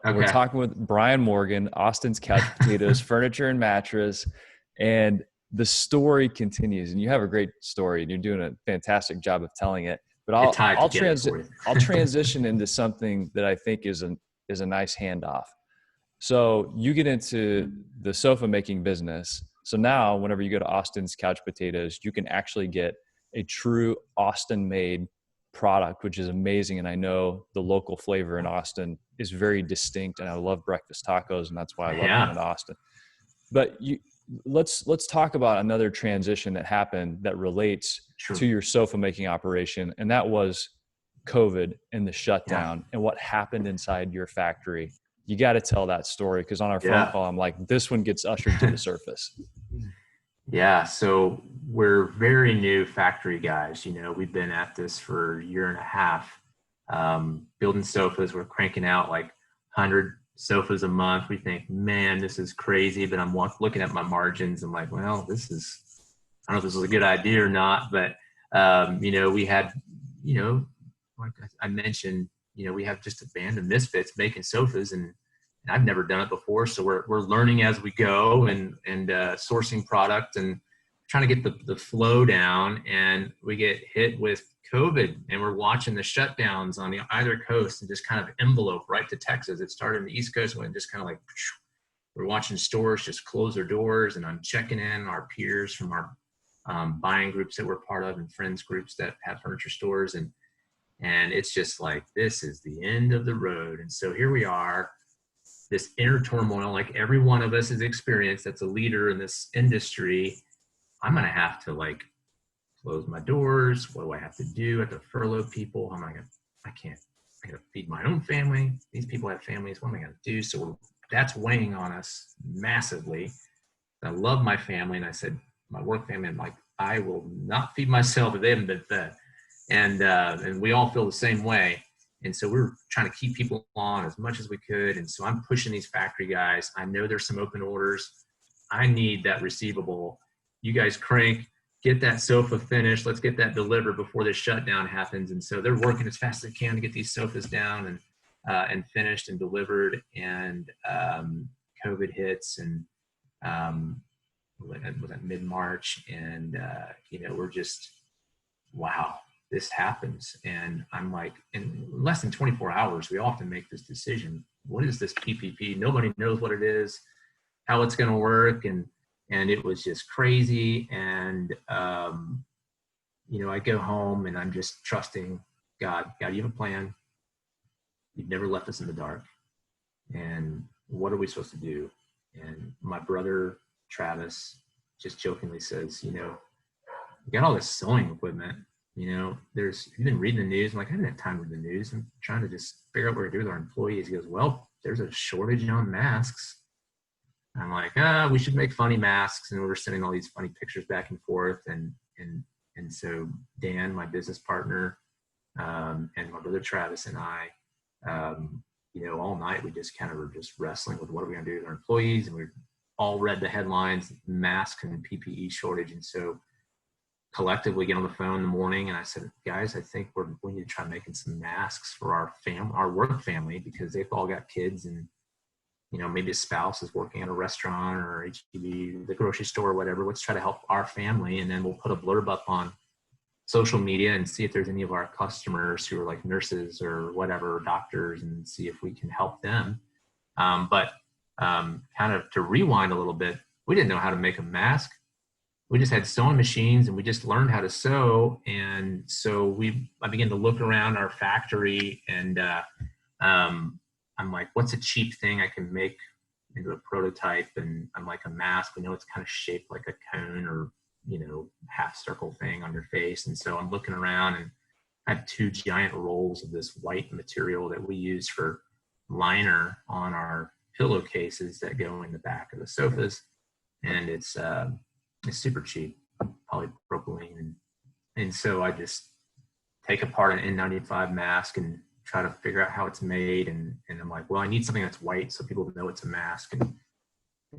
We're Okay. talking with Brian Morgan, Austin's Couch Potatoes, Furniture and Mattress, and the story continues. And you have a great story, and you're doing a fantastic job of telling it. But It tied together for you. I'll transition into something that I think is a nice handoff. So you get into the sofa making business. So now, whenever you go to Austin's Couch Potatoes, you can actually get a true Austin made product, which is amazing. And I know the local flavor in Austin is very distinct, and I love breakfast tacos, and that's why I love being in Austin. But let's talk about another transition that happened that relates to your sofa making operation, and that was COVID and the shutdown and what happened inside your factory. You got to tell that story, because on our phone call, I'm like, this one gets ushered to the surface. Yeah. So we're very new factory guys. We've been at this for a year and a half, building sofas. We're cranking out like 100 sofas a month. We think, man, this is crazy. But I'm looking at my margins. I'm like, well, I don't know if this is a good idea or not. But, we had, like I mentioned, we have just a band of misfits making sofas, and I've never done it before. So we're learning as we go and sourcing product and trying to get the flow down. And we get hit with COVID, and we're watching the shutdowns on either coast and just kind of envelope right to Texas. It started on the East Coast and just kind of like, we're watching stores just close their doors. And I'm checking in our peers from our buying groups that we're part of and friends groups that have furniture stores. And it's just like, this is the end of the road. And so here we are, this inner turmoil, like every one of us has experienced that's a leader in this industry. I'm going to have to like close my doors. What do I have to do? I have to furlough people. I got to feed my own family. These people have families. What am I going to do? So that's weighing on us massively. I love my family. And I said, my work family, I'm like, I will not feed myself if they haven't been fed. And we all feel the same way. And so we're trying to keep people on as much as we could. And so I'm pushing these factory guys. I know there's some open orders. I need that receivable. You guys crank, get that sofa finished. Let's get that delivered before this shutdown happens. And so they're working as fast as they can to get these sofas down and finished and delivered. And COVID hits, and was that mid-March? And, we're just, wow. This happens. And I'm like, in less than 24 hours, we often make this decision. What is this PPP? Nobody knows what it is, how it's going to work. And it was just crazy. And, I go home and I'm just trusting God, you have a plan. You've never left us in the dark. And what are we supposed to do? And my brother, Travis, just jokingly says, we got all this sewing equipment. You've been reading the news. I'm like, I haven't had time to read the news. I'm trying to just figure out what to do with our employees. He goes, well, there's a shortage on masks. I'm like, we should make funny masks. And we're sending all these funny pictures back and forth. And so Dan, my business partner, and my brother Travis and I, all night we just kind of were just wrestling with what are we going to do with our employees. And we all read the headlines, mask and PPE shortage. And so collectively get on the phone in the morning, and I said, guys, I think we need to try making some masks for our work family, because they've all got kids, and maybe a spouse is working at a restaurant or HEB, the grocery store or whatever. Let's try to help our family, and then we'll put a blurb up on social media and see if there's any of our customers who are like nurses or whatever, or doctors, and see if we can help them. But kind of to rewind a little bit, we didn't know how to make a mask. We just had sewing machines, and we just learned how to sew. And so I began to look around our factory, and I'm like, what's a cheap thing I can make into a prototype? And I'm like, a mask. We know it's kind of shaped like a cone or, half circle thing on your face. And so I'm looking around, and I have 2 giant rolls of this white material that we use for liner on our pillowcases that go in the back of the sofas. And it's super cheap, polypropylene. And so I just take apart an N95 mask and try to figure out how it's made. And I'm like, well, I need something that's white so people know it's a mask,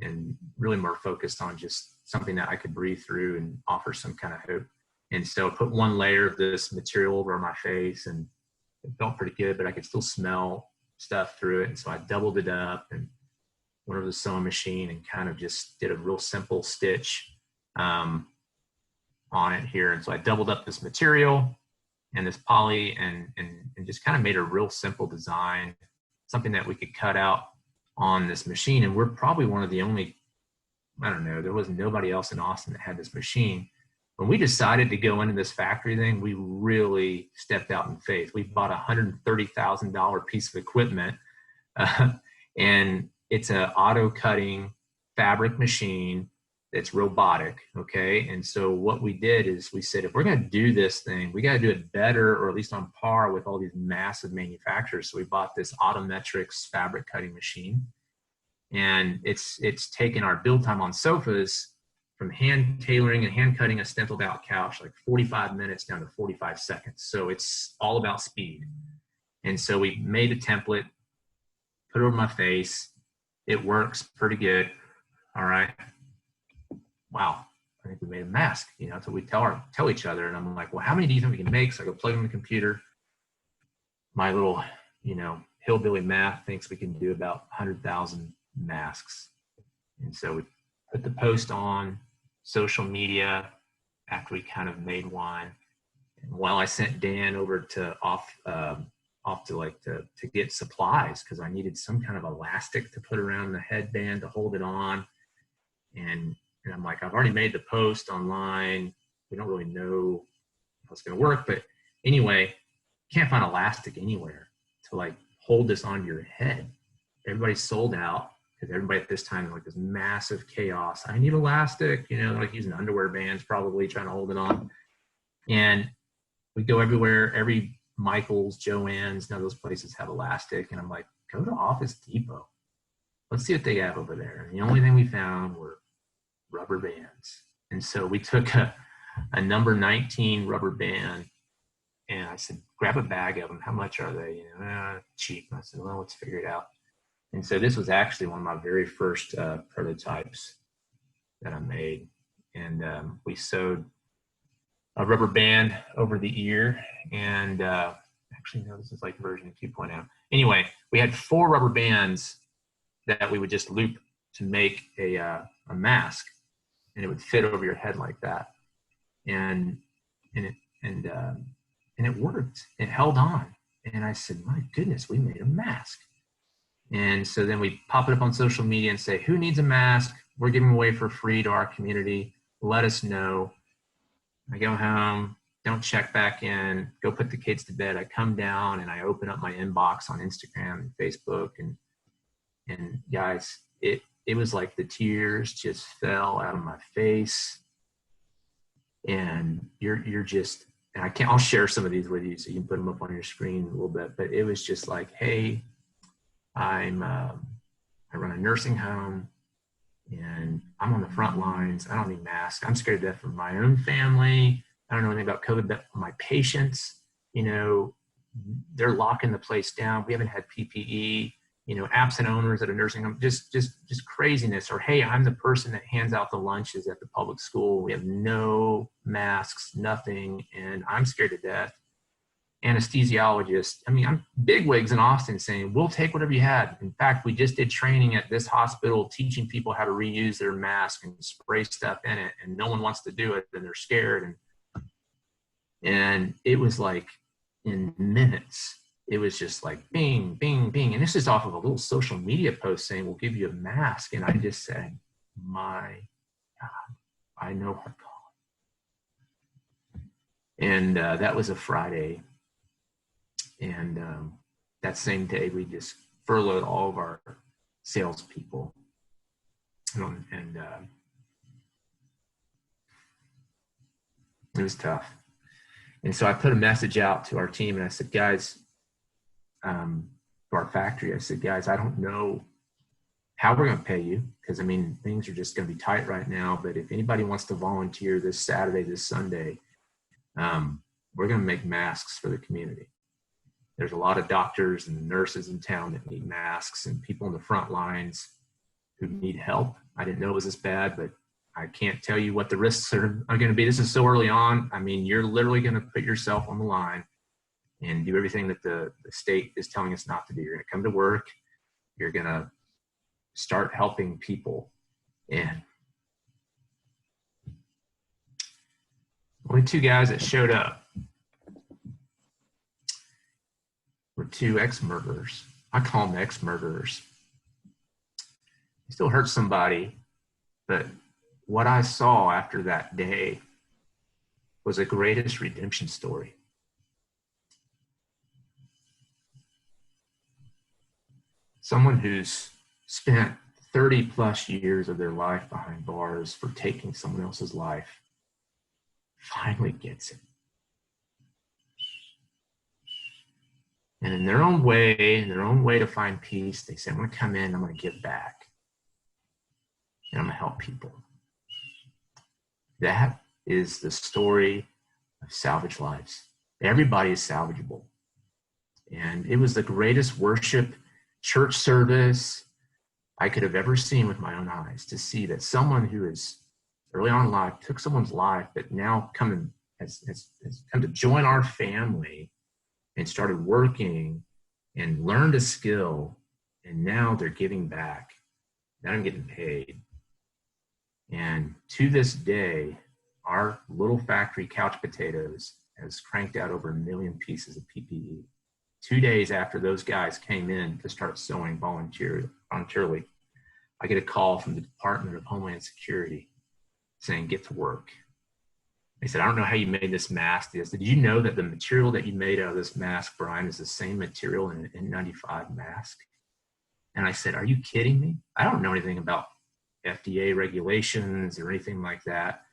and really more focused on just something that I could breathe through and offer some kind of hope. And so I put 1 layer of this material over my face, and it felt pretty good, but I could still smell stuff through it. And so I doubled it up and went over the sewing machine and kind of just did a real simple stitch on it here. And so I doubled up this material and this poly and just kind of made a real simple design, something that we could cut out on this machine. And we're probably one of the only, I don't know, there was nobody else in Austin that had this machine. When we decided to go into this factory thing, we really stepped out in faith. We bought a $130,000 piece of equipment, and it's an auto cutting fabric machine that's robotic. Okay. And so what we did is we said, if we're going to do this thing, we got to do it better, or at least on par with all these massive manufacturers. So we bought this Autometrics fabric cutting machine, and it's taken our build time on sofas from hand tailoring and hand cutting a stenciled out couch, like 45 minutes down to 45 seconds. So it's all about speed. And so we made a template, put it over my face. It works pretty good. All right. Wow. I think we made a mask, you know, so we tell each other. And I'm like, well, how many do you think we can make? So I go plug them in the computer. My little, you know, hillbilly math thinks we can do about 100,000 masks. And so we put the post on social media after we kind of made one. And while I sent Dan over to to get supplies, because I needed some kind of elastic to put around the headband to hold it on. And I'm like, I've already made the post online. We don't really know how it's going to work. But anyway, can't find elastic anywhere to like hold this onto your head. Everybody's sold out. Because everybody at this time, like this massive chaos. I need elastic, you know, like using underwear bands, probably trying to hold it on. And we go everywhere, every Michael's, Joann's, none of those places have elastic. And I'm like, go to Office Depot. Let's see what they have over there. And the only thing we found were rubber bands. And so we took a number 19 rubber band, and I said, grab a bag of them. How much are they? You know, cheap. And I said, well, let's figure it out. And so this was actually one of my very first prototypes that I made. And we sewed a rubber band over the ear. And actually, no, this is like version 2.0. Anyway, we had 4 rubber bands that we would just loop to make a mask. And it would fit over your head like that. And it worked. It held on. And I said, my goodness, we made a mask. And so then we pop it up on social media and say, who needs a mask? We're giving away for free to our community. Let us know. I go home, don't check back in, go put the kids to bed. I come down and I open up my inbox on Instagram and Facebook. And guys, it was like the tears just fell out of my face. And you're just, and I'll share some of these with you so you can put them up on your screen a little bit. But it was just like, hey, I run a nursing home and I'm on the front lines. I don't need masks. I'm scared to death for my own family. I don't know anything about COVID, but my patients, you know, they're locking the place down. We haven't had PPE, you know, absent owners at a nursing home, just craziness. Or, hey, I'm the person that hands out the lunches at the public school. We have no masks, nothing. And I'm scared to death. Anesthesiologist. I mean, I'm bigwigs in Austin saying, we'll take whatever you had. In fact, we just did training at this hospital teaching people how to reuse their mask and spray stuff in it. And no one wants to do it and they're scared. And it was like in minutes, it was just like bing, bing, bing. And this is off of a little social media post saying, we'll give you a mask. And I just said, my God, I know our call. And that was a Friday. And that same day, we just furloughed all of our salespeople. And it was tough. And so I put a message out to our team and I said, guys, to our factory, I said, guys, I don't know how we're going to pay you, because I mean, things are just going to be tight right now. But if anybody wants to volunteer this Saturday, this Sunday, we're going to make masks for the community. There's a lot of doctors and nurses in town that need masks, and people in the front lines who need help. I didn't know it was this bad, but I can't tell you what the risks are going to be. This is so early on. I mean, you're literally going to put yourself on the line. and do everything that the state is telling us not to do. You're going to come to work. You're going to start helping people. And only two guys that showed up were two ex-murderers. I call them ex-murderers. They still hurt somebody, but what I saw after that day was the greatest redemption story. Someone who's spent 30 plus years of their life behind bars for taking someone else's life finally gets it. And in their own way to find peace, they say, I'm going to come in, I'm going to give back, and I'm going to help people. That is the story of salvage lives. Everybody is salvageable. And it was the greatest worship church service I could have ever seen with my own eyes, to see that someone who is early on in life took someone's life, but now has come to join our family and started working and learned a skill, and now they're giving back. Now I'm getting paid. And to this day, our little factory, Couch Potatoes, has cranked out over 1 million pieces of PPE. 2 days after those guys came in to start sewing voluntarily, I get a call from the Department of Homeland Security saying, get to work. They said, I don't know how you made this mask. They said, did you know that the material that you made out of this mask, Brian, is the same material in an N95 mask? And I said, are you kidding me? I don't know anything about FDA regulations or anything like that.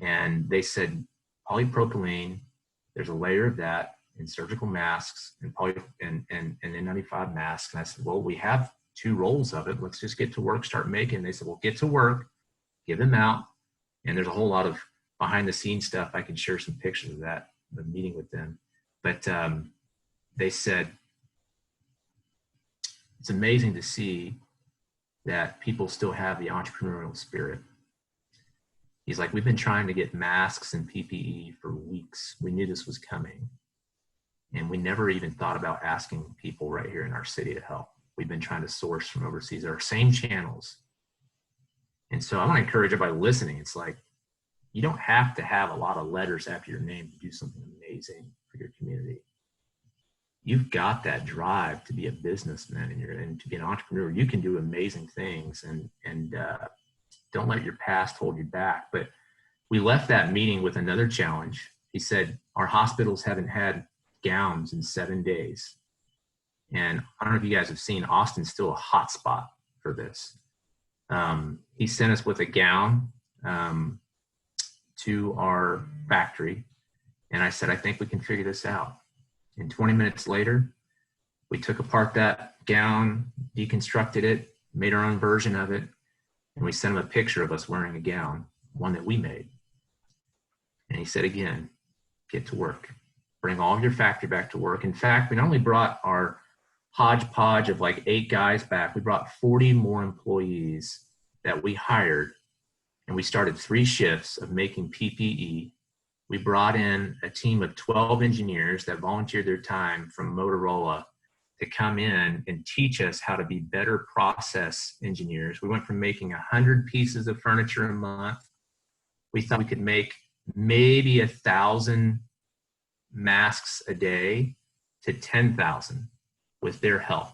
And they said, polypropylene, there's a layer of that in surgical masks and N95 masks. And I said, well, we have 2 rolls of it. Let's just get to work, start making. They said, well, get to work, give them out. And there's a whole lot of behind the scenes stuff. I can share some pictures of that, the meeting with them. But they said, it's amazing to see that people still have the entrepreneurial spirit. He's like, we've been trying to get masks and PPE for weeks. We knew this was coming. And we never even thought about asking people right here in our city to help. We've been trying to source from overseas, our same channels. And so I want to encourage everybody listening. It's like, you don't have to have a lot of letters after your name to do something amazing for your community. You've got that drive to be a businessman and to be an entrepreneur. You can do amazing things, and don't let your past hold you back. But we left that meeting with another challenge. He said, our hospitals haven't had gowns in 7 days. And I don't know if you guys have seen, Austin's still a hot spot for this. He sent us with a gown to our factory. And I said, I think we can figure this out. And 20 minutes later, we took apart that gown, deconstructed it, made our own version of it. And we sent him a picture of us wearing a gown, one that we made. And he said, again, get to work. Bring all of your factory back to work. In fact, we not only brought our hodgepodge of like 8 guys back, we brought 40 more employees that we hired. And we started 3 shifts of making PPE. We brought in a team of 12 engineers that volunteered their time from Motorola to come in and teach us how to be better process engineers. We went from making 100 pieces of furniture a month. We thought we could make maybe 1,000 masks a day to 10,000 with their help.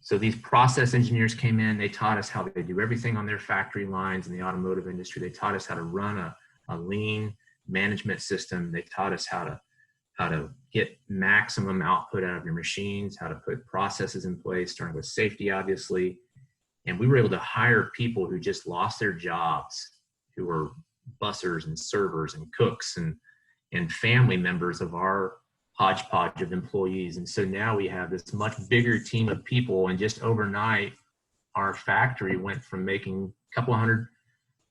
So these process engineers came in, they taught us how they do everything on their factory lines in the automotive industry. They taught us how to run a lean management system. They taught us how to get maximum output out of your machines, how to put processes in place, starting with safety, obviously. And we were able to hire people who just lost their jobs, who were bussers and servers and cooks and family members of our hodgepodge of employees. And so now we have this much bigger team of people, and just overnight, our factory went from making a couple hundred,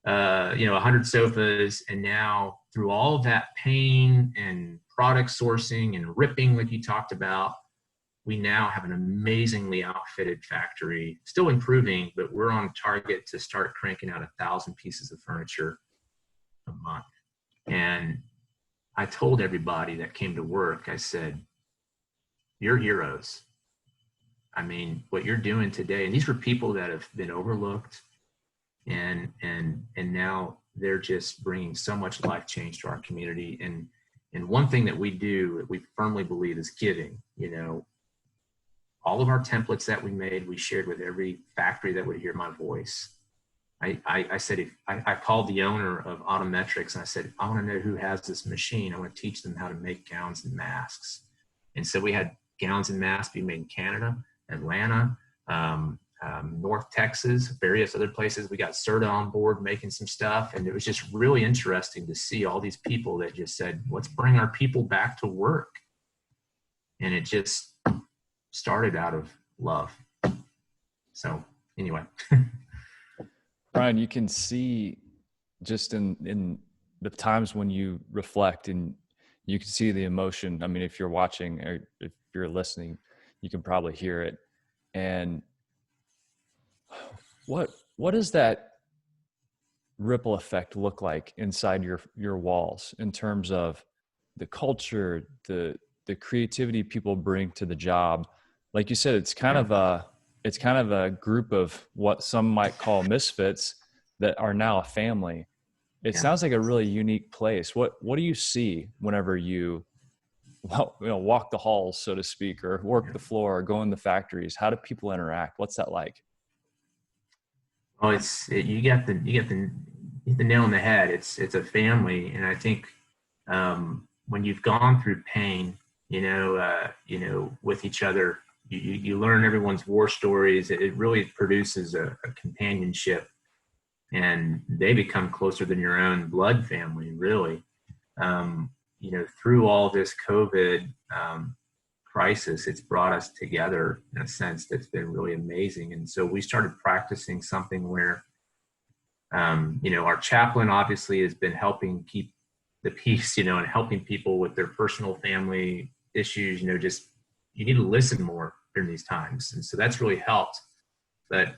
100 sofas, and now through all of that pain and product sourcing and ripping, like you talked about, we now have an amazingly outfitted factory, still improving, but we're on target to start cranking out 1,000 pieces of furniture a month. And I told everybody that came to work, I said, you're heroes. I mean, what you're doing today, and these were people that have been overlooked, and now they're just bringing so much life change to our community. And one thing that we do, that we firmly believe, is giving. You know, all of our templates that we made, we shared with every factory that would hear my voice. I said, if I called the owner of Autometrics and I said, I want to know who has this machine. I want to teach them how to make gowns and masks. And so we had gowns and masks being made in Canada, Atlanta, North Texas, various other places. We got CERTA on board making some stuff. And it was just really interesting to see all these people that just said, let's bring our people back to work. And it just started out of love. So anyway. Brian, you can see just in the times when you reflect, and you can see the emotion. I mean, if you're watching or if you're listening, you can probably hear it. And what does that ripple effect look like inside your walls in terms of the culture, the creativity people bring to the job? Like you said, it's kind of a group of what some might call misfits that are now a family. It sounds like a really unique place. What do you see whenever you walk the halls, so to speak, or work the floor, or go in the factories? How do people interact? What's that like? Oh, you got the nail on the head. It's a family, and I think when you've gone through pain, with each other, you learn everyone's war stories. It really produces a companionship, and they become closer than your own blood family, really. Through all this COVID crisis, it's brought us together in a sense that's been really amazing. And so we started practicing something where, our chaplain obviously has been helping keep the peace, and helping people with their personal family issues. Just you need to listen more during these times, and so that's really helped. But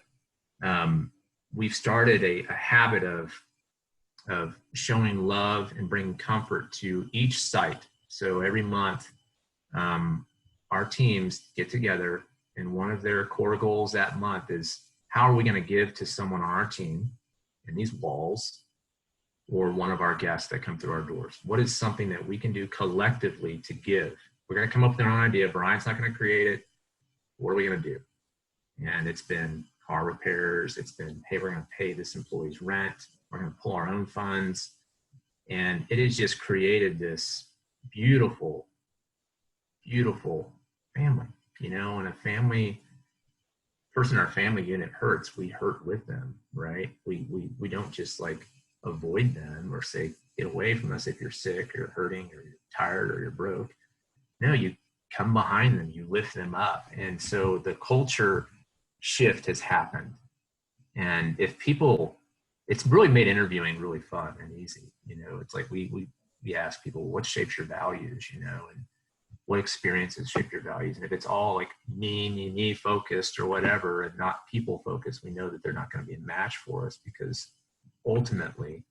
we've started a habit of showing love and bringing comfort to each site. So every month, our teams get together, and one of their core goals that month is, how are we going to give to someone on our team in these walls, or one of our guests that come through our doors? What is something that we can do collectively to give? We're going to come up with our own idea. Brian's not going to create it. What are we going to do? And it's been car repairs. It's been, hey, we're going to pay this employee's rent. We're going to pull our own funds. And it has just created this beautiful, beautiful family, and a family person, our family unit hurts, we hurt with them, right? We don't just like avoid them or say, get away from us if you're sick or you're hurting or you're tired or you're broke. No, you come behind them, you lift them up. And so the culture shift has happened. And if people, it's really made interviewing really fun and easy. It's like we ask people, what shapes your values, and what experiences shape your values. And if it's all like me focused or whatever, and not people focused, we know that they're not going to be a match for us, because ultimately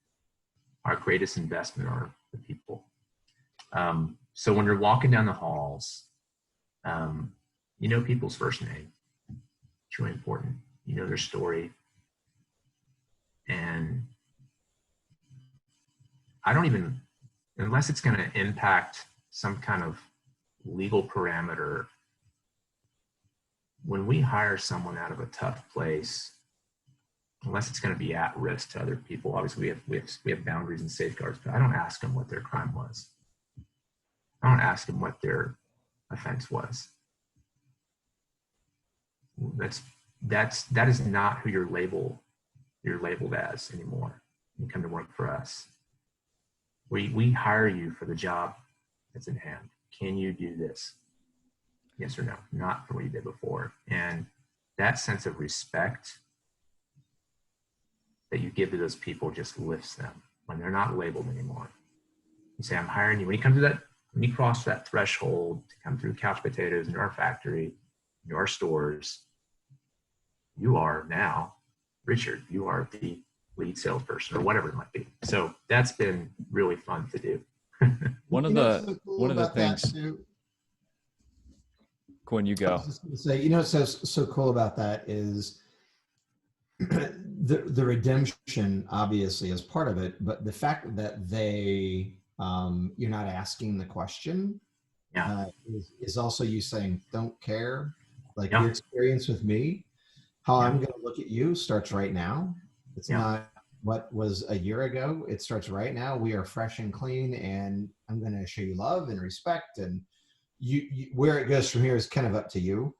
our greatest investment are the people. So when you're walking down the halls, people's first name. It's really important. Their story. And I don't even, unless it's going to impact some kind of legal parameter, when we hire someone out of a tough place, unless it's going to be at risk to other people, obviously we have boundaries and safeguards, but I don't ask them what their crime was. I don't ask them what their offense was. That is not who you're labeled as anymore. You come to work for us. We hire you for the job that's in hand. Can you do this? Yes or no? Not for what you did before. And that sense of respect that you give to those people just lifts them when they're not labeled anymore. You say, I'm hiring you. When you cross that threshold to come through Couch Potatoes into our factory, into our stores, you are now Richard. You are the lead salesperson, or whatever it might be. So that's been really fun to do. One of You know what's the so cool one of the about that things, too? Quinn, you I go. was just going to say, you know what's so cool about that is the redemption obviously is part of it, but the fact that you're not asking the question Yeah. is also you saying don't care. Like Yeah. your experience with me, how Yeah. I'm going to look at you starts right now. It's Yeah. not what was a year ago. It starts right now. We are fresh and clean, and I'm going to show you love and respect. And you where it goes from here is kind of up to you.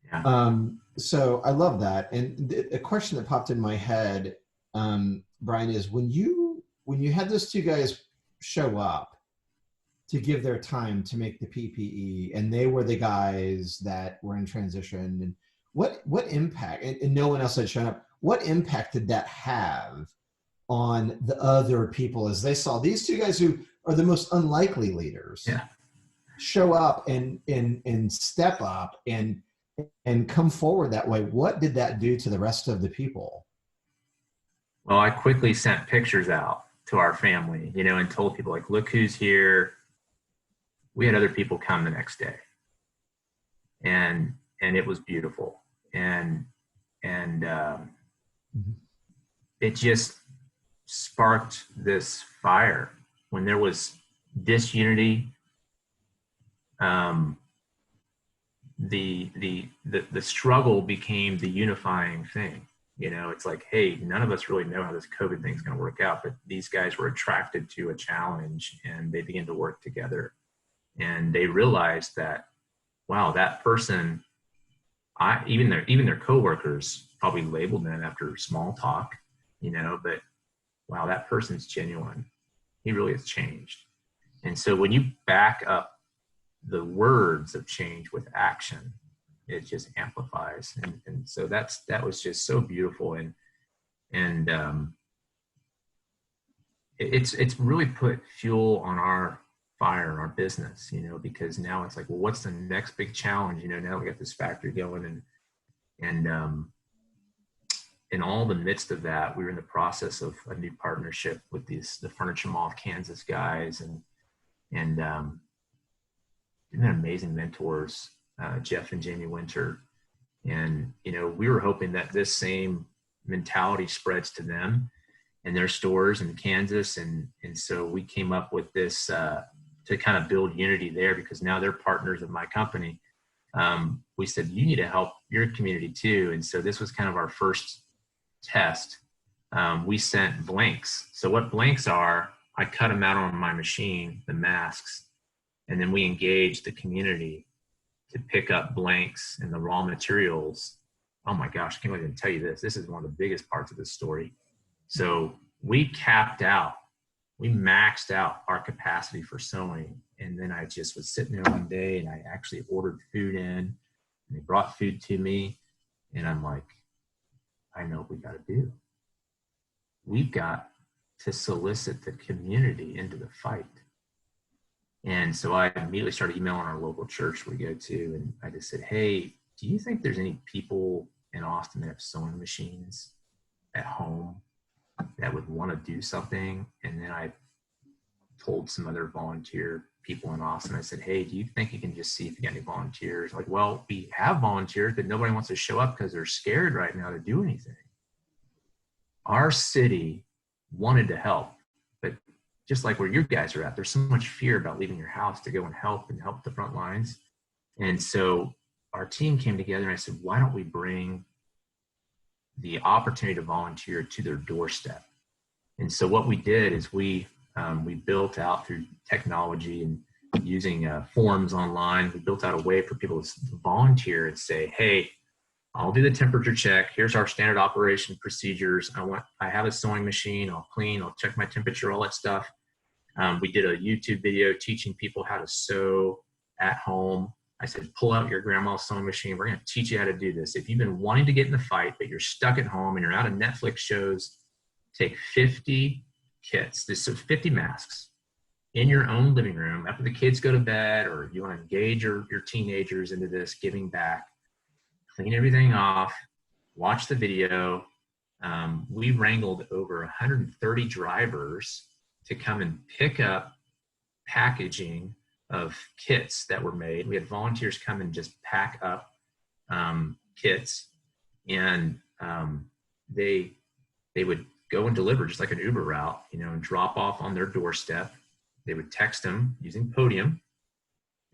Yeah. So I love that. And a question that popped in my head, Brian, is when you had those two guys show up to give their time to make the PPE, and they were the guys that were in transition, and what impact, and no one else had shown up, what impact did that have on the other people as they saw these two guys who are the most unlikely leaders Yeah. show up and step up and come forward that way? What did that do to the rest of the people? Well, I quickly sent pictures out to our family, and told people, like, look who's here. We had other people come the next day, and it was beautiful. And it just sparked this fire. When there was disunity, the struggle became the unifying thing. It's like, hey, none of us really know how this COVID thing's going to work out, but these guys were attracted to a challenge, and they began to work together. And they realized that, wow, that person, even their coworkers probably labeled them after small talk, but wow, that person's genuine. He really has changed. And so when you back up the words of change with action, it just amplifies. And so that was just so beautiful. And it's really put fuel on our fire in our business, because now it's like, well, what's the next big challenge? Now we got this factory going, and in all the midst of that, we were in the process of a new partnership with the Furniture Mall of Kansas guys, and they've been amazing mentors, Jeff and Jamie Winter. And, we were hoping that this same mentality spreads to them and their stores in Kansas. And so we came up with this to kind of build unity there, because now they're partners of my company. We said, you need to help your community too. And so this was kind of our first test. We sent blanks. So what blanks are, I cut them out on my machine, the masks, and then we engaged the community to pick up blanks and the raw materials. Oh my gosh, I can't even tell you this. This is one of the biggest parts of this story. So we maxed out our capacity for sewing. And then I just was sitting there one day, and I actually ordered food in, and they brought food to me. And I'm like, I know what we got to do. We've got to solicit the community into the fight. And so I immediately started emailing our local church we go to, and I just said, hey, do you think there's any people in Austin that have sewing machines at home that would want to do something? And then I told some other volunteer people in Austin, I said, hey, do you think you can just see if you got any volunteers? Like, well, we have volunteers, but nobody wants to show up because they're scared right now to do anything. Our city wanted to help, but just like where you guys are at, there's so much fear about leaving your house to go and help the front lines. And so our team came together, and I said, why don't we bring the opportunity to volunteer to their doorstep? And so what we did is we built out through technology and using forms online, we built out a way for people to volunteer and say, hey, I'll do the temperature check. Here's our standard operation procedures. I have a sewing machine. I'll clean, I'll check my temperature, all that stuff. We did a YouTube video teaching people how to sew at home. I said, pull out your grandma's sewing machine. We're going to teach you how to do this. If you've been wanting to get in the fight, but you're stuck at home and you're out of Netflix shows, take 50 kits, so 50 masks in your own living room after the kids go to bed, or you want to engage your teenagers into this giving back. Clean everything off, watch the video. We wrangled over 130 drivers to come and pick up packaging of kits that were made. We had volunteers come and just pack up kits, and they would go and deliver just like an Uber route, and drop off on their doorstep. They would text them using Podium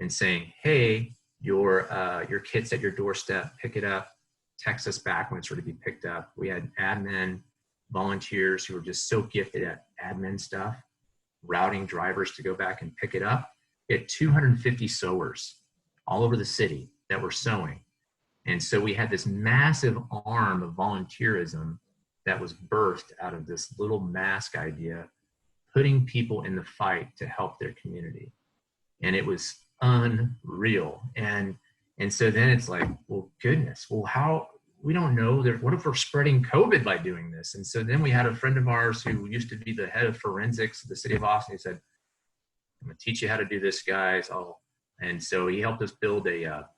and saying, "Hey, your kit's at your doorstep. Pick it up. Text us back when it's ready to be picked up." We had admin volunteers who were just so gifted at admin stuff, routing drivers to go back and pick it up. We had 250 sewers all over the city that were sewing. And so we had this massive arm of volunteerism that was birthed out of this little mask idea, putting people in the fight to help their community. And it was unreal. And so then it's like, well, goodness, well, how, we don't know, what if we're spreading COVID by doing this? And so then we had a friend of ours who used to be the head of forensics of the city of Austin. He said, "I'm going to teach you how to do this, guys." And so he helped us build a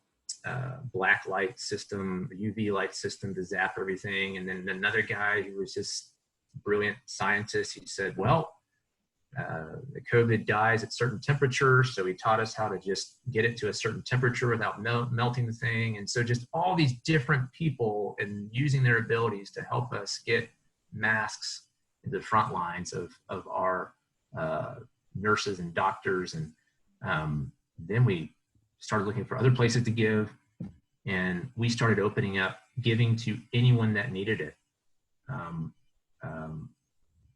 black light system, a UV light system to zap everything. And then another guy who was just a brilliant scientist, he said, well, the COVID dies at certain temperatures. So he taught us how to just get it to a certain temperature without melting the thing. And so just all these different people and using their abilities to help us get masks in the front lines of our nurses and doctors. And then we started looking for other places to give. And we started opening up, giving to anyone that needed it.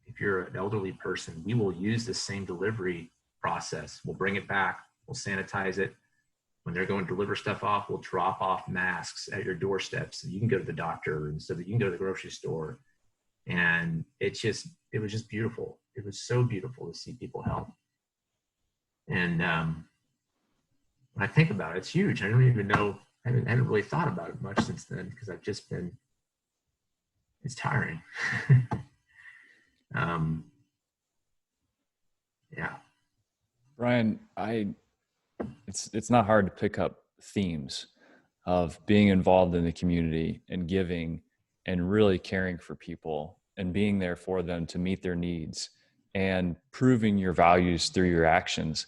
If you're an elderly person, we will use the same delivery process. We'll bring it back, we'll sanitize it. When they're going to deliver stuff off, we'll drop off masks at your doorstep so you can go to the doctor and so that you can go to the grocery store. And it was just beautiful. It was so beautiful to see people help. And when I think about it, it's huge. I don't even know, I haven't really thought about it much since then because I've just been, it's tiring. Yeah. Brian, it's not hard to pick up themes of being involved in the community and giving and really caring for people and being there for them to meet their needs and proving your values through your actions.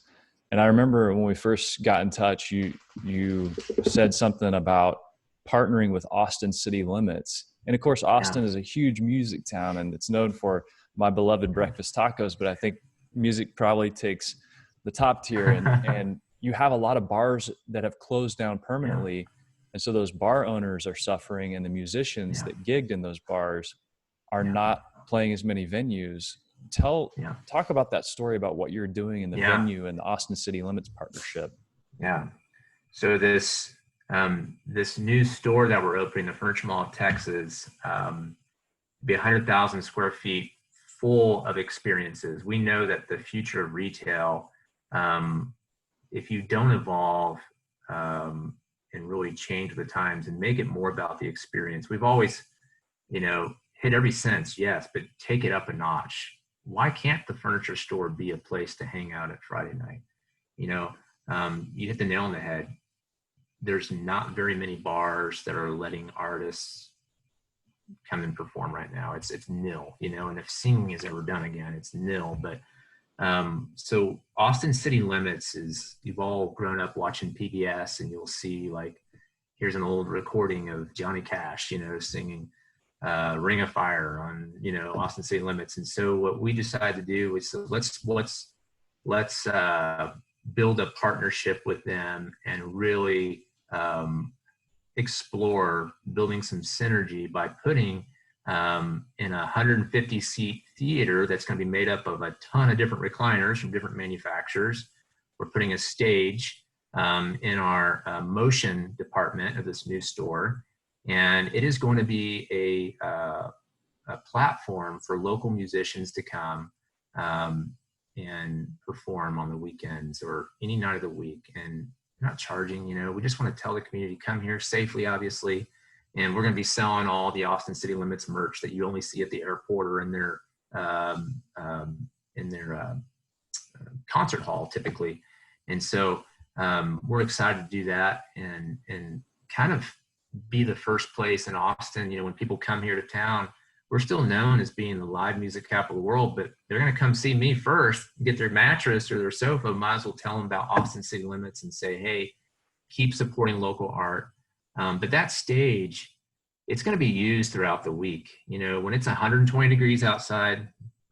And I remember when we first got in touch, you said something about partnering with Austin City Limits. And of course, Austin is a huge music town and it's known for my beloved breakfast tacos, but I think music probably takes the top tier and you have a lot of bars that have closed down permanently. Yeah. And so those bar owners are suffering and the musicians that gigged in those bars are not playing as many venues. Talk about that story about what you're doing in the venue and the Austin City Limits partnership. Yeah. So this new store that we're opening, the Furniture Mall of Texas, be 100,000 square feet full of experiences. We know that the future of retail, if you don't evolve and really change with the times and make it more about the experience, we've always, hit every sense, yes, but take it up a notch. Why can't the furniture store be a place to hang out at Friday night? You hit the nail on the head. There's not very many bars that are letting artists come and perform right now. It's nil, and if singing is ever done again, it's nil. But so Austin City Limits is, you've all grown up watching PBS and you'll see like, here's an old recording of Johnny Cash, singing Ring of Fire on, Austin City Limits. And so what we decided to do is let's build a partnership with them and really explore building some synergy by putting in a 150 seat theater that's going to be made up of a ton of different recliners from different manufacturers. We're putting a stage in our motion department of this new store. And it is going to be a platform for local musicians to come and perform on the weekends or any night of the week. And not charging, we just want to tell the community, come here safely, obviously. And we're going to be selling all the Austin City Limits merch that you only see at the airport or in their concert hall typically. And so we're excited to do that and kind of be the first place in Austin. When people come here to town, we're still known as being the live music capital of the world, but they're going to come see me first, get their mattress or their sofa. Might as well tell them about Austin City Limits and say, hey, keep supporting local art. But that stage, it's going to be used throughout the week. You know, when it's 120 degrees outside,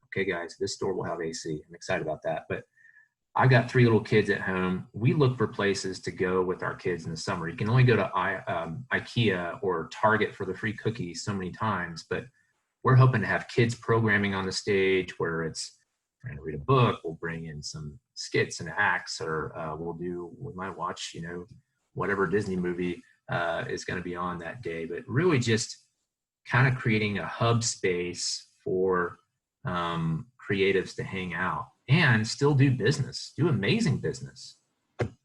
okay, guys, this store will have AC. I'm excited about that. But I've got 3 little kids at home. We look for places to go with our kids in the summer. You can only go to IKEA or Target for the free cookies so many times, but we're hoping to have kids programming on the stage where it's trying to read a book. We'll bring in some skits and acts, or we might watch, you know, whatever Disney movie is going to be on that day, but really just kind of creating a hub space for creatives to hang out and still do business, do amazing business.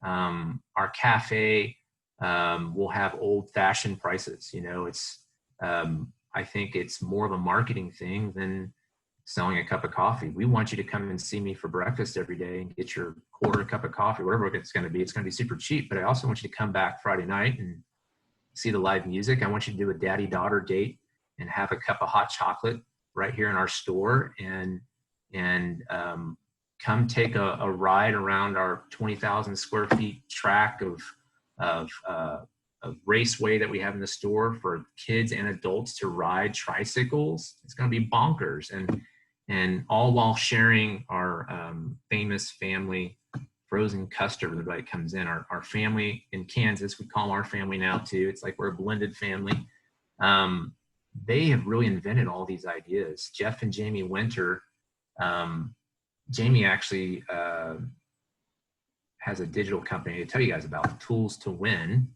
Our cafe will have old fashioned prices. You know, it's, I think it's more of a marketing thing than selling a cup of coffee. We want you to come and see me for breakfast every day and get your quarter cup of coffee, whatever it's going to be. It's going to be super cheap, but I also want you to come back Friday night and see the live music. I want you to do a daddy-daughter date and have a cup of hot chocolate right here in our store, and come take a ride around our 20,000 square feet track of raceway that we have in the store for kids and adults to ride tricycles. It's going to be bonkers, and all while sharing our famous family frozen custard when everybody comes in. Our family in Kansas, we call them our family now too. It's like we're a blended family. They have really invented all these ideas. Jeff and Jamie Winter, Jamie actually has a digital company to tell you guys about, Tools to Win,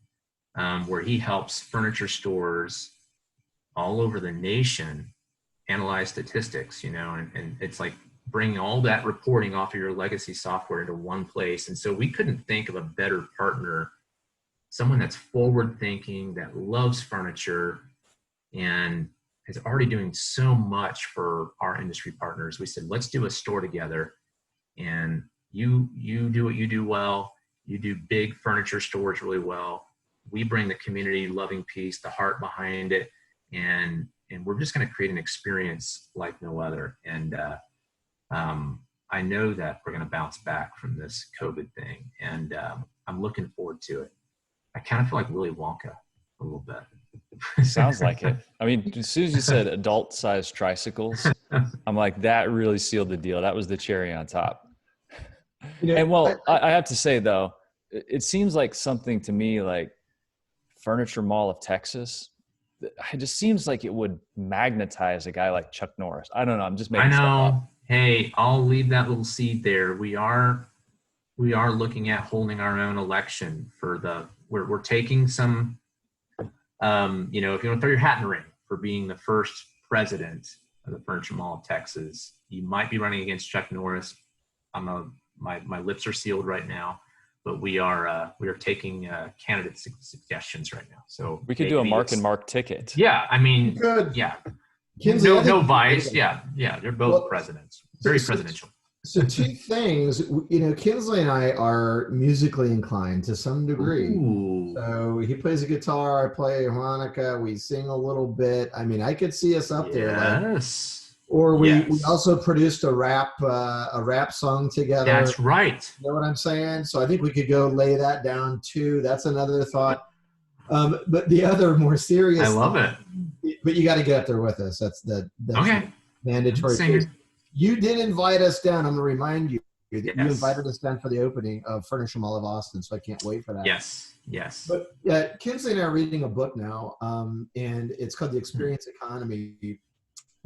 where he helps furniture stores all over the nation analyze statistics, you know, and it's like bring all that reporting off of your legacy software into one place. And so we couldn't think of a better partner, someone that's forward thinking, that loves furniture, and is already doing so much for our industry partners. We said, let's do a store together, and you do what you do well. You do big furniture stores really well. We bring the community loving piece, the heart behind it, and we're just going to create an experience like no other. And I know that we're going to bounce back from this COVID thing, and I'm looking forward to it. I kind of feel like Willy Wonka a little bit. Sounds like it. I mean, as soon as you said adult-sized tricycles, I'm like, that really sealed the deal. That was the cherry on top. You know, and well, I have to say though, it seems like something to me like Furniture Mall of Texas. It just seems like it would magnetize a guy like Chuck Norris. I don't know. I'm just making stuff up. Hey, I'll leave that little seed there. We are looking at holding our own election for we're taking some, you know, if you want to throw your hat in the ring for being the first president of the Furniture Mall of Texas, you might be running against Chuck Norris. My lips are sealed right now, but we are taking candidate suggestions right now. So we could do a Mark and Mark ticket. Yeah, I mean, yeah. Kinsley, no vice. Yeah. They're both presidents. Very presidential. So 2 things, you know, Kinsley and I are musically inclined to some degree. Ooh. So he plays a guitar, I play harmonica, we sing a little bit. I mean, I could see us up there. Yes. Or we also produced a rap song together. That's right. You know what I'm saying? So I think we could go lay that down too. That's another thought. But the other more serious, I love it. But you got to get up there with us. That's okay. Mandatory. You did invite us down. I'm going to remind you that you invited us down for the opening of Furniture Mall of Austin, so I can't wait for that. Yes. But Kinsley and I are reading a book now, and it's called The Experience Economy.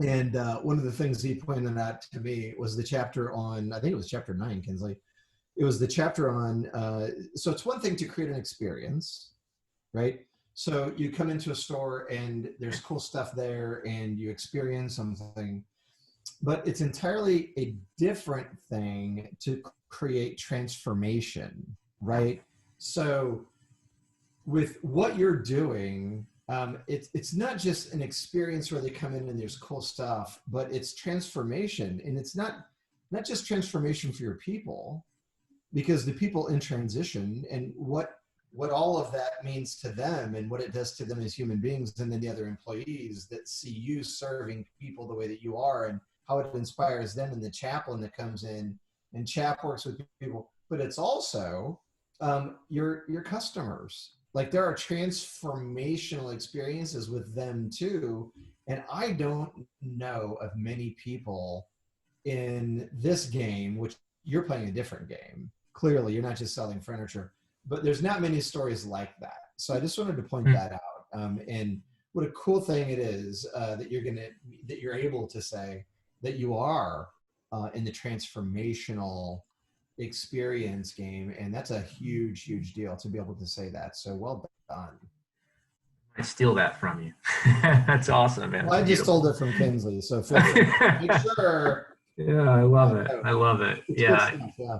And one of the things he pointed out to me was the chapter on, I think it was chapter 9, Kinsley. It was the chapter on, so it's one thing to create an experience, right? So you come into a store and there's cool stuff there and you experience something, but it's entirely a different thing to create transformation, right? So with what you're doing, it's not just an experience where they come in and there's cool stuff, but it's transformation. And it's not just transformation for your people, because the people in transition and what what all of that means to them and what it does to them as human beings, and then the other employees that see you serving people the way that you are, and how it inspires them, and the chaplain that comes in and chap works with people. But it's also your customers. Like, there are transformational experiences with them too. And I don't know of many people in this game, which you're playing a different game. Clearly, you're not just selling furniture, but there's not many stories like that. So I just wanted to point that out. And what a cool thing it is that you're able to say that you are in the transformational experience game. And that's a huge, huge deal to be able to say that. So well done. I steal that from you. That's awesome, man. Well, I just stole it from Kinsley, so feel free. Make sure. Yeah, I love it. I love it. Yeah. Yeah.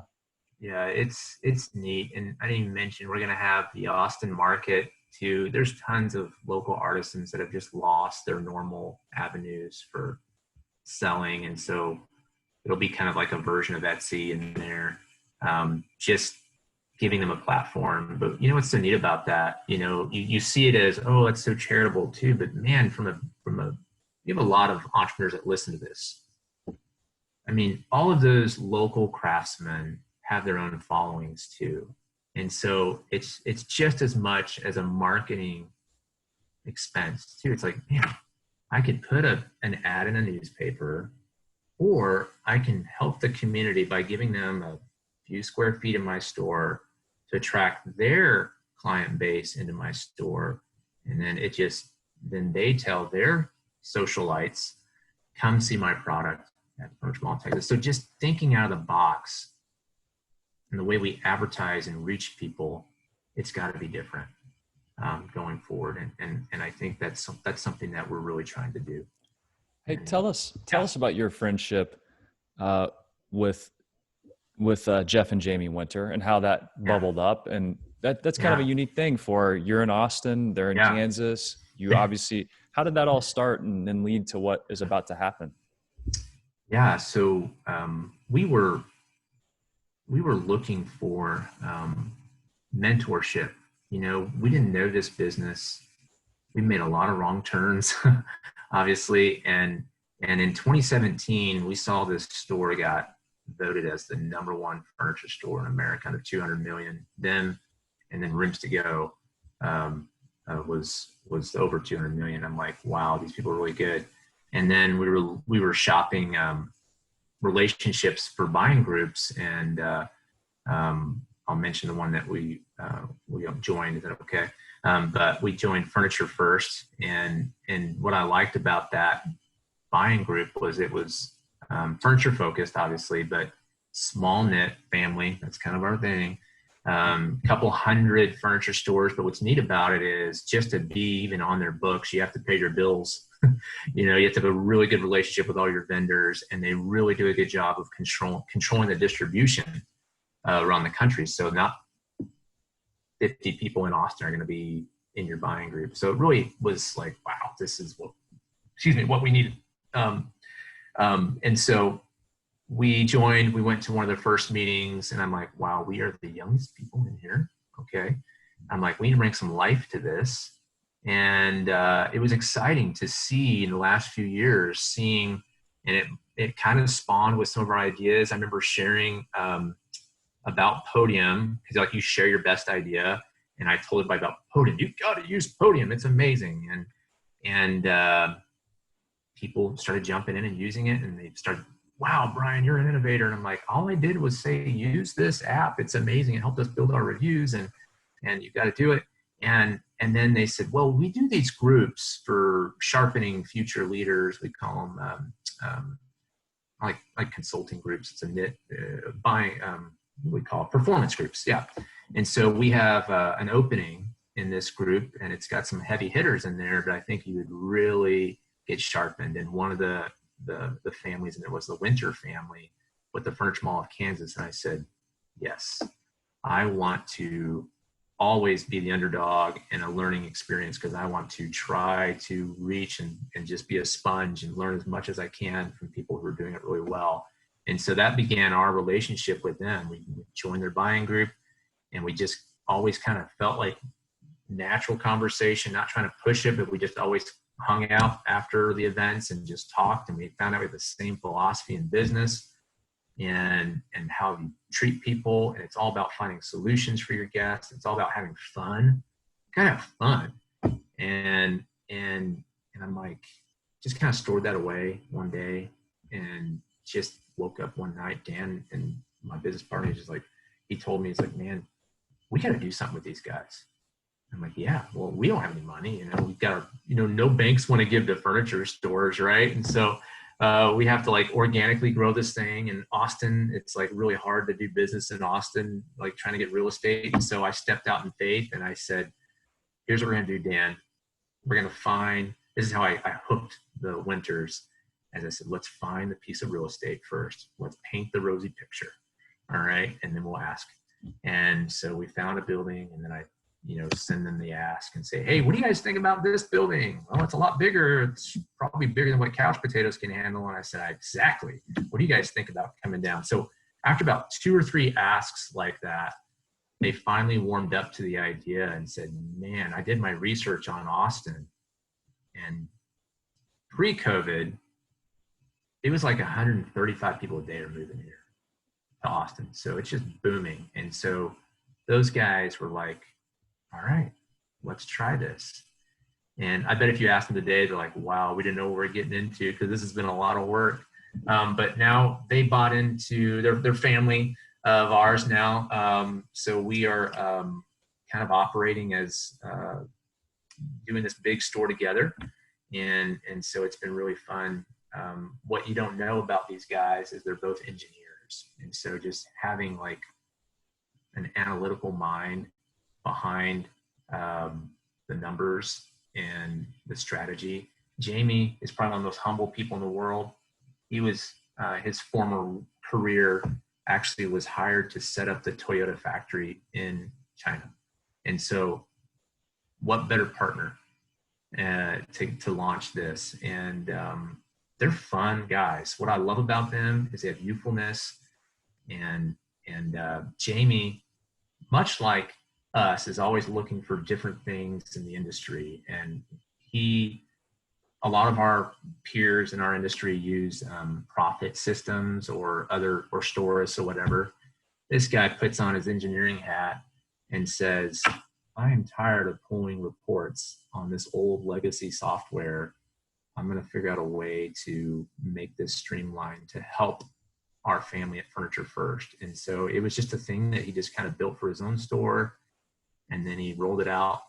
Yeah, it's neat. And I didn't even mention, we're going to have the Austin market too. There's tons of local artisans that have just lost their normal avenues for selling. And so it'll be kind of like a version of Etsy in there, just giving them a platform. But you know what's so neat about that? You know, you see it as, oh, it's so charitable too. But man, you have a lot of entrepreneurs that listen to this. I mean, all of those local craftsmen have their own followings too. And so it's just as much as a marketing expense too. It's like, man, I could put an ad in a newspaper, or I can help the community by giving them a few square feet in my store to attract their client base into my store. And then then they tell their socialites, come see my product at Furniture Mall, Texas. So just thinking out of the box and the way we advertise and reach people, it's got to be different going forward. And I think that's something that we're really trying to do. Hey, tell us about your friendship with Jeff and Jamie Winter and how that bubbled up. And that's kind of a unique thing you're in Austin, they're in Kansas. You obviously, how did that all start and then lead to what is about to happen? Yeah. So we were looking for mentorship. You know, we didn't know this business. We made a lot of wrong turns, obviously. And in 2017, we saw this store got voted as the #1 furniture store in America, under 200 million. Then Rooms to Go was over 200 million. I'm like, wow, these people are really good. And then we were shopping relationships for buying groups, and I'll mention the one that we joined. Is that okay? But we joined Furniture First, and what I liked about that buying group was it was furniture focused, obviously, but small knit family. That's kind of our thing. Couple hundred furniture stores, but what's neat about it is just to be even on their books, you have to pay your bills. You know, you have to have a really good relationship with all your vendors, and they really do a good job of controlling the distribution around the country. So not 50 people in Austin are going to be in your buying group. So it really was like, wow, this is what we needed. And so we joined, we went to one of the first meetings, and I'm like, wow, we are the youngest people in here. Okay. I'm like, we need to bring some life to this. And it was exciting to see in the last few years, and it kind of spawned with some of our ideas. I remember sharing about Podium, because like you share your best idea. And I told everybody about Podium. You've got to use Podium. It's amazing. And people started jumping in and using it, and they started, wow, Brian, you're an innovator. And I'm like, all I did was say, use this app. It's amazing. It helped us build our reviews, and you've got to do it. And then they said, well, we do these groups for sharpening future leaders. We call them like consulting groups. It's a knit buying, what we call performance groups. Yeah. And so we have an opening in this group, and it's got some heavy hitters in there, but I think you would really get sharpened. And one of the families in there was the Winter family with the Furniture Mall of Kansas. And I said, yes, I want to always be the underdog in a learning experience, because I want to try to reach and just be a sponge and learn as much as I can from people who are doing it really well. And so that began our relationship with them. We joined their buying group, and we just always kind of felt like natural conversation, not trying to push it, but we just always hung out after the events and just talked, and we found out we have the same philosophy in business and how you treat people. And it's all about finding solutions for your guests. It's all about having fun. Kind of fun. And I'm like, just kind of stored that away one day and just woke up one night. Dan and my business partner, just like, he told me, he's like, man, we got to do something with these guys. I'm like, yeah, well, we don't have any money. We've got, no banks want to give to furniture stores, right? And so we have to like organically grow this thing. In Austin, it's like really hard to do business in Austin, like trying to get real estate. And so I stepped out in faith and I said, here's what we're going to do, Dan. We're going to find, this is how I hooked the Winters. As I said, let's find the piece of real estate first. Let's paint the rosy picture. All right. And then we'll ask. And so we found a building, and then I, send them the ask and say, hey, what do you guys think about this building? Well, it's a lot bigger. It's probably bigger than what Couch Potatoes can handle. And I said, exactly. What do you guys think about coming down? So after about 2 or 3 asks like that, they finally warmed up to the idea and said, man, I did my research on Austin, and pre-COVID, it was like 135 people a day are moving here to Austin. So it's just booming. And so those guys were like, all right, let's try this. And I bet if you ask them today, they're like, wow, we didn't know what we're getting into, because this has been a lot of work. But now they bought into, their family of ours now. So we are kind of operating as doing this big store together. And so it's been really fun. What you don't know about these guys is they're both engineers. And so just having like an analytical mind behind the numbers and the strategy. Jamie is probably one of the most humble people in the world. He was, his former career actually was hired to set up the Toyota factory in China. And so what better partner to launch this? And they're fun guys. What I love about them is they have youthfulness, and Jamie, much like us, is always looking for different things in the industry. And a lot of our peers in our industry use profit systems or stores or whatever. This guy puts on his engineering hat and says, I am tired of pulling reports on this old legacy software. I'm going to figure out a way to make this streamlined to help our family at Furniture First. And so it was just a thing that he just kind of built for his own store. And then he rolled it out.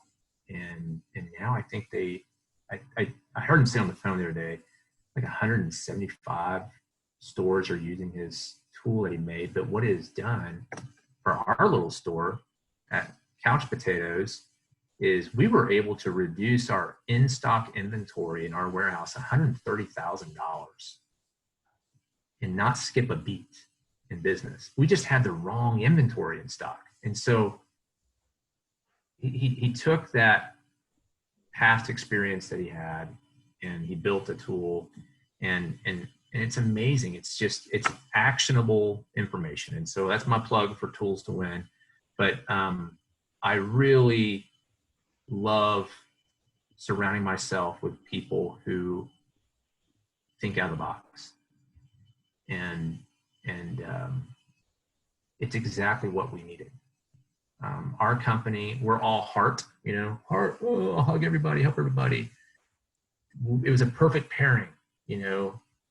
And now I think I heard him say on the phone the other day, like 175 stores are using his tool that he made. But what it has done for our little store at Couch Potatoes is we were able to reduce our in-stock inventory in our warehouse $130,000 and not skip a beat in business. We just had the wrong inventory in stock. And so he took that past experience that he had and he built a tool, and it's amazing. It's actionable information. And so that's my plug for Tools to Win. But I really love surrounding myself with people who think out of the box. And it's exactly what we needed. Our company, we're all heart, heart, I'll hug everybody, help everybody. It was a perfect pairing,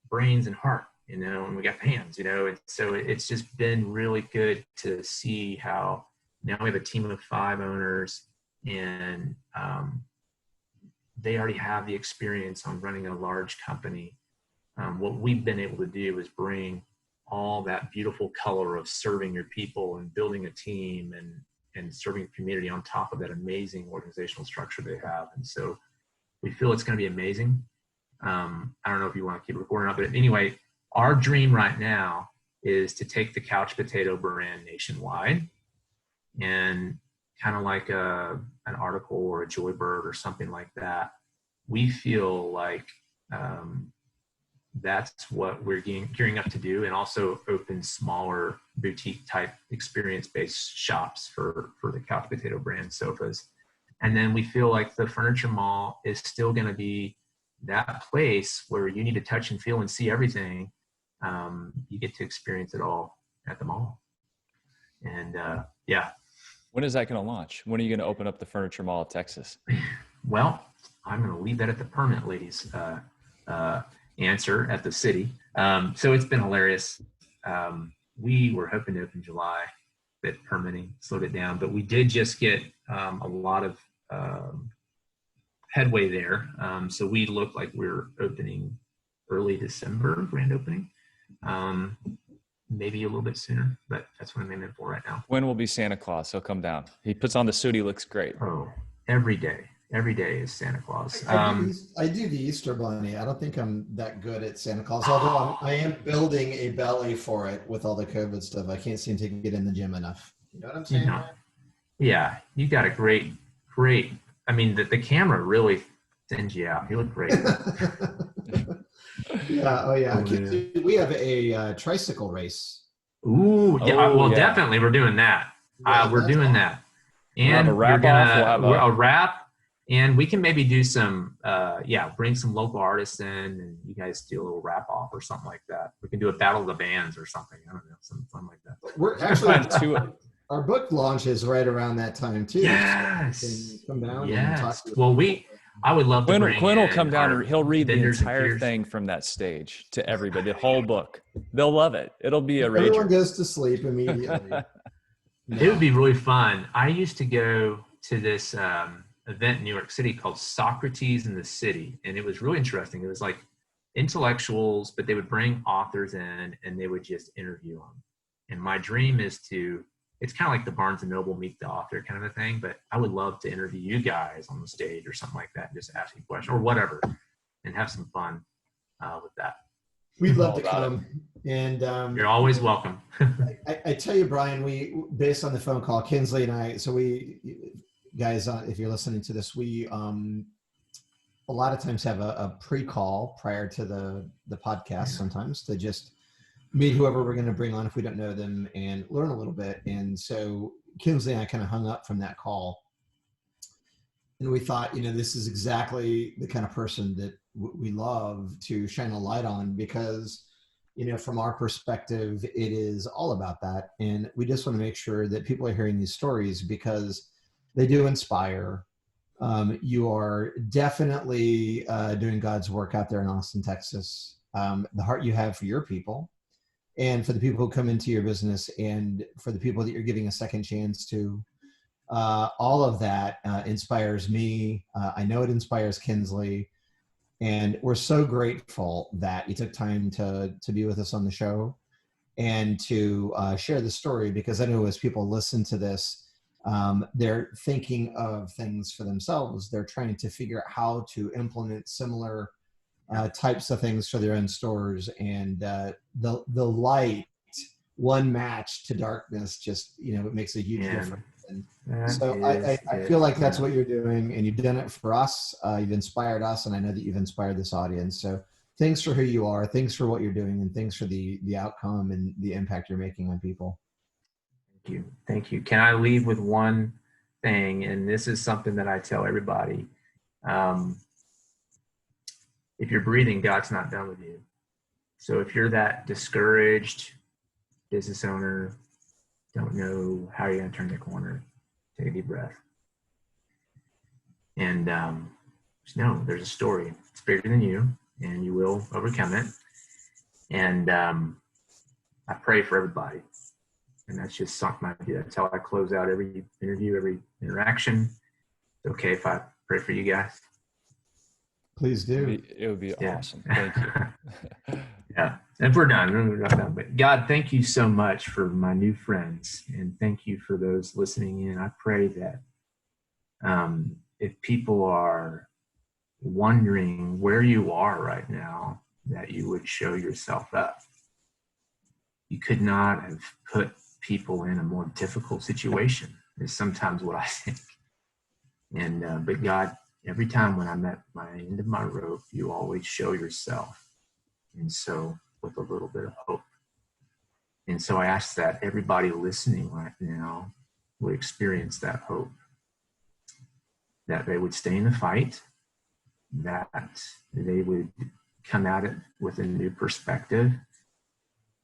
brains and heart, and we got hands, and so it's just been really good to see how now we have a team of 5 owners, and they already have the experience on running a large company. What we've been able to do is bring all that beautiful color of serving your people and building a team and serving the community on top of that amazing organizational structure they have. And so we feel it's going to be amazing. I don't know if you want to keep recording up, but anyway, our dream right now is to take the Couch Potato brand nationwide, and kind of like an article or a Joybird or something like that. We feel like that's what we're gearing up to do, and also open smaller boutique type experience-based shops for the Couch Potato brand sofas. And then we feel like the furniture mall is still going to be that place where you need to touch and feel and see everything. You get to experience it all at the mall. And yeah. When is that going to launch? When are you going to open up the Furniture Mall of Texas? Well, I'm going to leave that at the permit ladies' answer at the city. So it's been hilarious. We were hoping to open July, but permitting slowed it down. But we did just get a lot of headway there. So we look like we're opening early December, grand opening. Maybe a little bit sooner, but that's what I'm aiming for right now. When will be Santa Claus? He'll come down. He puts on the suit. He looks great. Oh, every day. Every day is Santa Claus. I do the Easter Bunny. I don't think I'm that good at Santa Claus, although I am building a belly for it with all the COVID stuff. I can't seem to get in the gym enough. You know what I'm saying? Yeah, you got a great. I mean, the camera really sends you out. You look great. Yeah. Oh, yeah. We have a tricycle race. Ooh, yeah. Well, definitely, we're doing that. We're doing that. And we'll have a wrap, and we can maybe do some, bring some local artists in, and you guys do a little wrap off or something like that. We can do a battle of the bands or something. I don't know, something fun like that. We're actually our book launch is right around that time too. Yes. So come down. Yes. And talk to Well, I would love to bring Quinn will come down and he'll read the vendors and entire peers. thing from that stage to everybody, the whole book. They'll love it. It'll be a rager. Everyone goes to sleep immediately. It would be really fun. I used to go to this event in New York City called Socrates in the City, and it was really interesting. It was like intellectuals, but they would bring authors in and they would just interview them. And my dream is it's kind of like the Barnes and Noble Meet the Author kind of a thing, but I would love to interview you guys on the stage or something like that, and just ask you questions or whatever, and have some fun with that. We'd love to come. And you're always welcome. I tell you, Brian, we, based on the phone call, Kinsley and I, so we guys, if you're listening to this, we a lot of times have a pre-call prior to the podcast sometimes to just meet whoever we're going to bring on if we don't know them and learn a little bit. And so Kinsley and I kind of hung up from that call, and we thought, this is exactly the kind of person that we love to shine a light on, because from our perspective, it is all about that. And we just want to make sure that people are hearing these stories because they do inspire. You are definitely doing God's work out there in Austin, Texas. The heart you have for your people and for the people who come into your business and for the people that you're giving a second chance to, all of that inspires me. I know it inspires Kinsley. And we're so grateful that you took time to be with us on the show and to share the story, because I know as people listen to this, they're thinking of things for themselves. They're trying to figure out how to implement similar types of things for their own stores. And the light, one match to darkness, just, it makes a huge difference. And so I feel like that's what you're doing, and you've done it for us. You've inspired us, and I know that you've inspired this audience. So thanks for who you are, thanks for what you're doing, and thanks for the outcome and the impact you're making on people. Thank you. Can I leave with one thing? And this is something that I tell everybody. If you're breathing, God's not done with you. So if you're that discouraged business owner, don't know how you're going to turn the corner, take a deep breath. And just know there's a story. It's bigger than you, and you will overcome it. And I pray for everybody. And that's just something I do. That's how I close out every interview, every interaction. It's okay if I pray for you guys? Please do. It would be awesome. Thank you. Yeah. And we're done. But God, thank you so much for my new friends. And thank you for those listening in. I pray that if people are wondering where you are right now, that you would show yourself up. You could not have put people in a more difficult situation, is sometimes what I think. And but God, every time when I'm at my end of my rope, you always show yourself. And so with a little bit of hope. And so I ask that everybody listening right now would experience that hope, that they would stay in the fight, that they would come at it with a new perspective.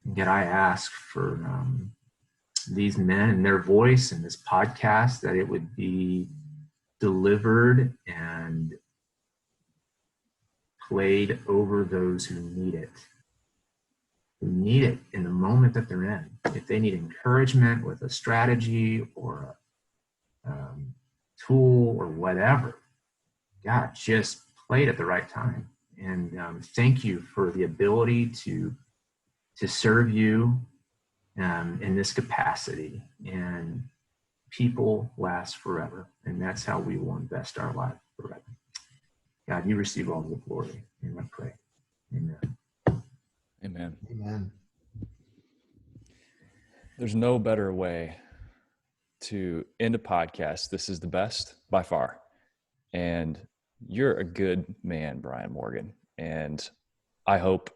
And yet I ask for these men and their voice and this podcast, that it would be delivered and played over those who need it in the moment that they're in. If they need encouragement with a strategy or a tool or whatever, God, just play it at the right time. And thank you for the ability to serve you in this capacity. And people last forever. And that's how we will invest our life forever. God, you receive all the glory. And I pray. Amen. Amen. Amen. There's no better way to end a podcast. This is the best by far. And you're a good man, Brian Morgan. And I hope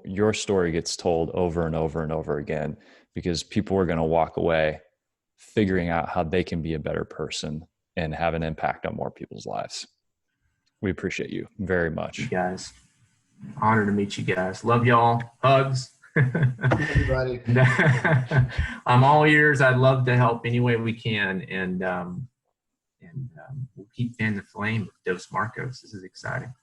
your story gets told over and over and over again, because people are going to walk away figuring out how they can be a better person and have an impact on more people's lives. We appreciate you very much. You guys. Honor to meet you guys. Love y'all. Hugs. Everybody. I'm all ears. I'd love to help any way we can. And we'll keep fanning the flame with Dos Marcos. This is exciting.